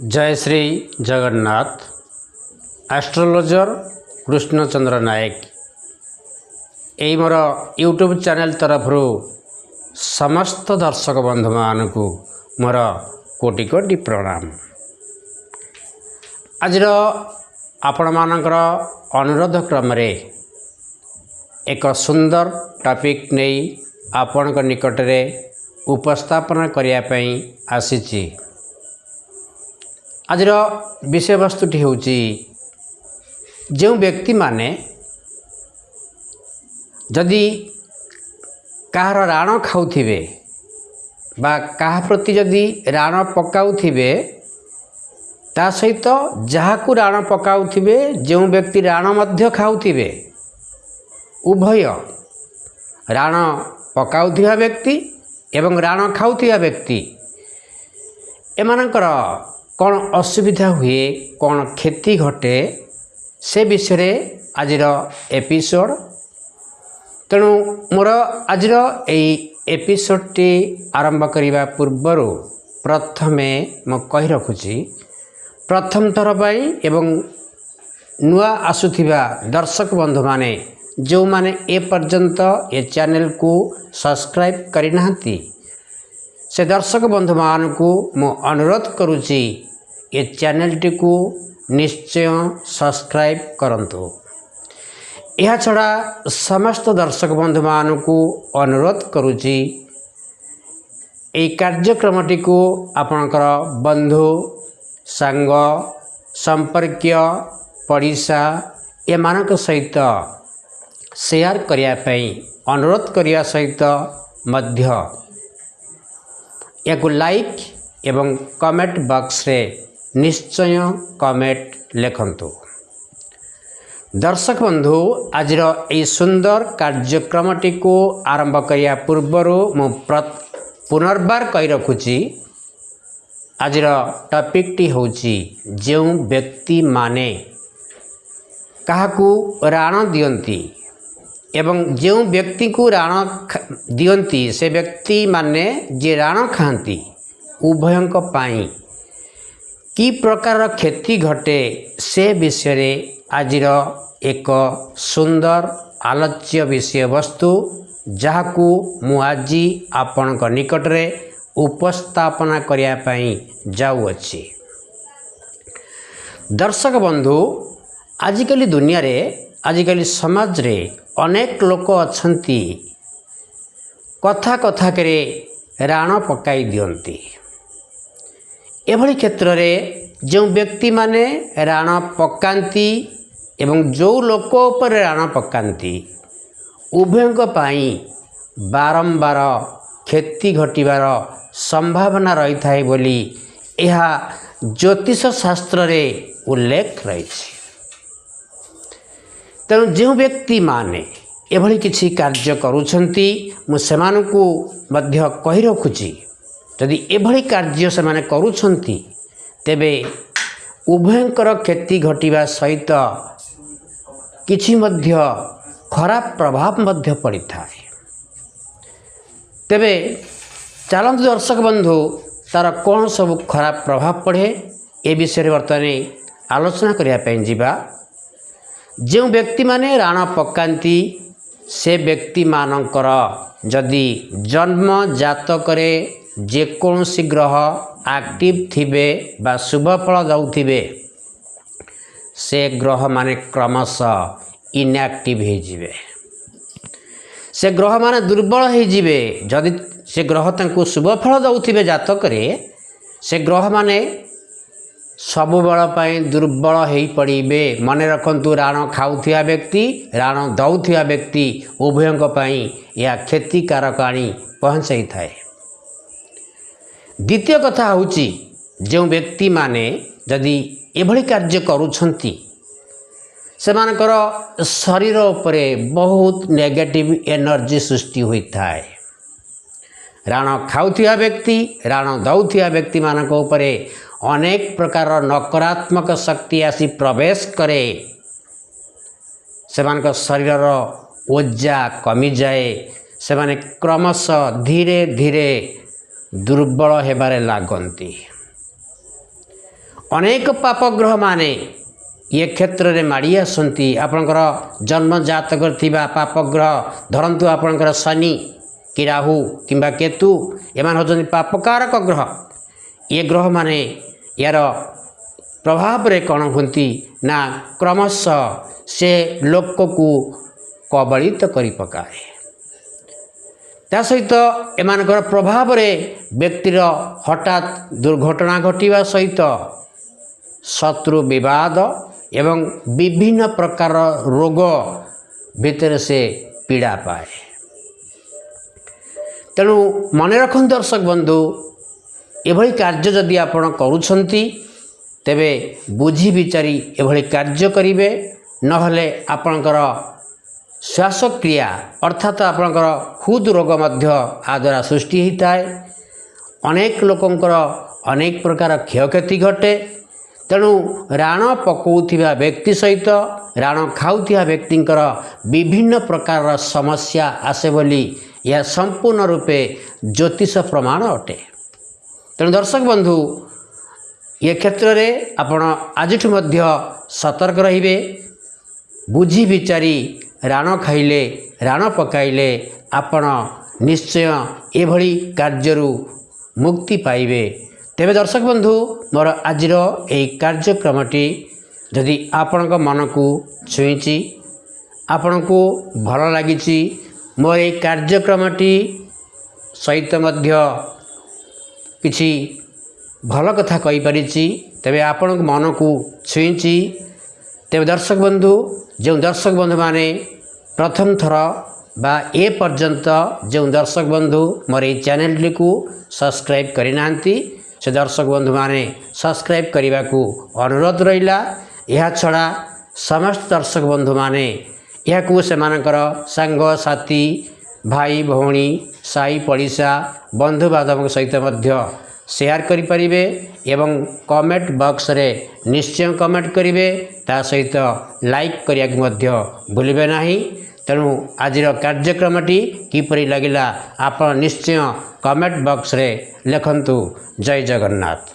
जय श्री जगन्नाथ। एस्ट्रोलॉजर कृष्णचंद्र नायक यही मोर YouTube channel तरफ समस्त दर्शक बंधु मान को मोर कोटि कोटि प्रणाम। आज आपण मानकर अनुरोध क्रम एक सुंदर टॉपिक नहीं आपण निकट में उपस्थापन करने आसी। आज विषय वस्तुटी हूँ जो व्यक्ति माने जदि कहार राण खाऊे बा कहा प्रति जदि राण पकाउथिबे ता सहित जहाकू राण पकाउथिबे जो व्यक्ति राण मध्य खाऊथिबे उभय राण पकाउथिबा व्यक्ति एवं राण खाऊथिबा व्यक्ति एमानकर कौन असुविधा हुए कौन क्षति घटे से विषय आज एपिसोड। तेणु मोर आज एपिसोडटी आरंभ करने पूर्वर प्रथमे मु कही रखुची प्रथम थर पाई एवं नुआ आसुथिबा दर्शक बंधु माने जो माने ए पर्यंत ए चैनल को सब्सक्राइब करना से दर्शक बंधु मान को मु अनुरोध करुची ये चैनलटी को निश्चय सब्सक्राइब करंतु। यह छड़ा समस्त दर्शक बंधु मान को अनुरोध करुची ये कार्यक्रमटी को आपणकर बंधु सांग संपर्कीय पड़िशा एमानक सहित शेयर करने अनुरोध करने सहित मध्य या लाइक एवं कमेंट बॉक्स रे निश्चय कमेंट लिखंतु। दर्शक बंधु आज ये सुंदर कार्यक्रमटी को आरंभ करने पूर्वर मु पुनर्बार कही रखुची आज टॉपिकटी होची जो व्यक्ति माने काहाकू राण दियंती एवं जो व्यक्ति को राण दियंती से व्यक्ति माने जे राण खाती उभयंक पाई कि प्रकार क्षति घटे से विषय आज एक सुंदर आलोच्य विषय वस्तु जहाकू मु आज आपण निकट रे उपस्थापना करने जाऊँगी। दर्शक बंधु आजिकली दुनिया रे आजिकली समाज रे अनेक लोक अछंती कथा कथा करे राण पकाई दियंती। एभली क्षेत्र रे जो व्यक्ति माने राण पकांती एवं जो लोक उपर राण पकांती उभयंक पाई बारंबार क्षति घटिबार संभावना रही थाए बोली यह ज्योतिष शास्त्र रे उल्लेख रही। तेणु जो व्यक्ति माने एभली किछि कार्य करुछंती मु सेमानकु मध्य कहि रखुची यदि एभली कार्य से माने करुछंती तेबे उभयंकर क्षति घटिबा सहित किछि मध्य खराब प्रभाव मध्य पड़ी थाए। तेबे चलंतु दर्शक बंधु तार कौन सब खराब प्रभाव पड़े ए विषय बर्तमान आलोचना करने जीवा। जो व्यक्ति माने राण पकांती से व्यक्ति मानकर जदि जन्म जातक जेकोसी ग्रह एक्टिव थिबे बा शुभ फल दउथिबे से ग्रह माने क्रमशः इनएक्टिव हो जिवे। से ग्रह माने दुर्बल हो जिवे। जदि से ग्रह तांको शुभ फल दउथिबे जातक से ग्रह माने सबु बल पाई दुर्बल हो पड़े। मन रखंतु राण खाऊथिया व्यक्ति राण दउथिया व्यक्ति उभयंक पाई या क्षतिकारक आनी पहुँचाई थाए। द्वितीय कथा होची जो व्यक्ति माने जदि एभली कार्य करुछंती सेमानकर शरीर उपरे बहुत नेगेटिव एनर्जी सृष्टि होता है। राण खाऊथिया व्यक्ति राण दउथिया व्यक्ति मानक उपरे अनेक प्रकार नकारात्मक शक्ति आसी प्रवेश करे। सेमानक शरीर ओजा कमी जाए। सेमाने क्रमशः धीरे धीरे दुर्बल हेबारे लागंती। अनेक पापग्रह माने ये क्षेत्र में माड़ी आसती आपणकर जन्मजात कर पापग्रह धरतु आपणकर शनि कि राहु किंबा केतु एमान होजन पापकारक ग्रह। ये ग्रह माने यार प्रभाव रे कौन होती ना क्रमशः से लोक को कबलित करि पकाए। ता सहित एमानकर प्रभाव रे व्यक्तिर हठात दुर्घटना घटिवा सहित शत्रु विवाद एवं विभिन्न प्रकार रोग भितर से पीड़ा पाए। तेणु मन रखन दर्शक बंधु एभली कार्य जदि आपण करूछंती तेबे बुझी विचारी एभली कार्य करिवे, नहले आपणकर श्वासक्रिया अर्थात आपणकर हृद रोग मध्य आ द्वारा सृष्टि होता है। अनेक लोकंकर अनेक प्रकार क्षयक्षति घटे। तेणु राण पकाउथिबा व्यक्ति सहित राण खाउथिबा व्यक्तिंकर विभिन्न प्रकार समस्या आसे बोली यह संपूर्ण रूपे ज्योतिष प्रमाण अटे। तेणु दर्शक बंधु ये क्षेत्र में आपण आज सतर्क रहिबे। बुझी विचारी राण खाइले राण पकाइले आपण निश्चय एभली कार्यरू मुक्ति पाइबे। तेबे दर्शक बंधु मोर आजिर एई कार्यक्रमटी जदि आपणक मन को छुईची आपणको भल लागिची मोर एई कार्यक्रमटी सहित मध्य किछि भल कथा कहि परिची तेबे आपणक मन को छुईची। तेबे दर्शक बंधु जो दर्शक बंधु माने प्रथम थर बा ए पर्यंत जो दर्शक बंधु मोर एई चैनल को सब्सक्राइब करि नांती से दर्शक बंधु माने सब्सक्राइब करने को अनुरोध रहिला। यह छड़ा समस्त दर्शक बंधु माने यह को से मानकर सांग साथी भाई भौणी साई पड़िशा बंधु बांधव सहित मध्य शेयर करि परिबे एवं कमेंट बॉक्स रे निश्चय कमेंट करिवे। ता सहित लाइक करिया के मध्य भूलिबे नाही। तेणु आजिर कार्यक्रमटी किपरि लागिला आपण निश्चय कमेंट बॉक्स रे लिखंतु। जय जगन्नाथ।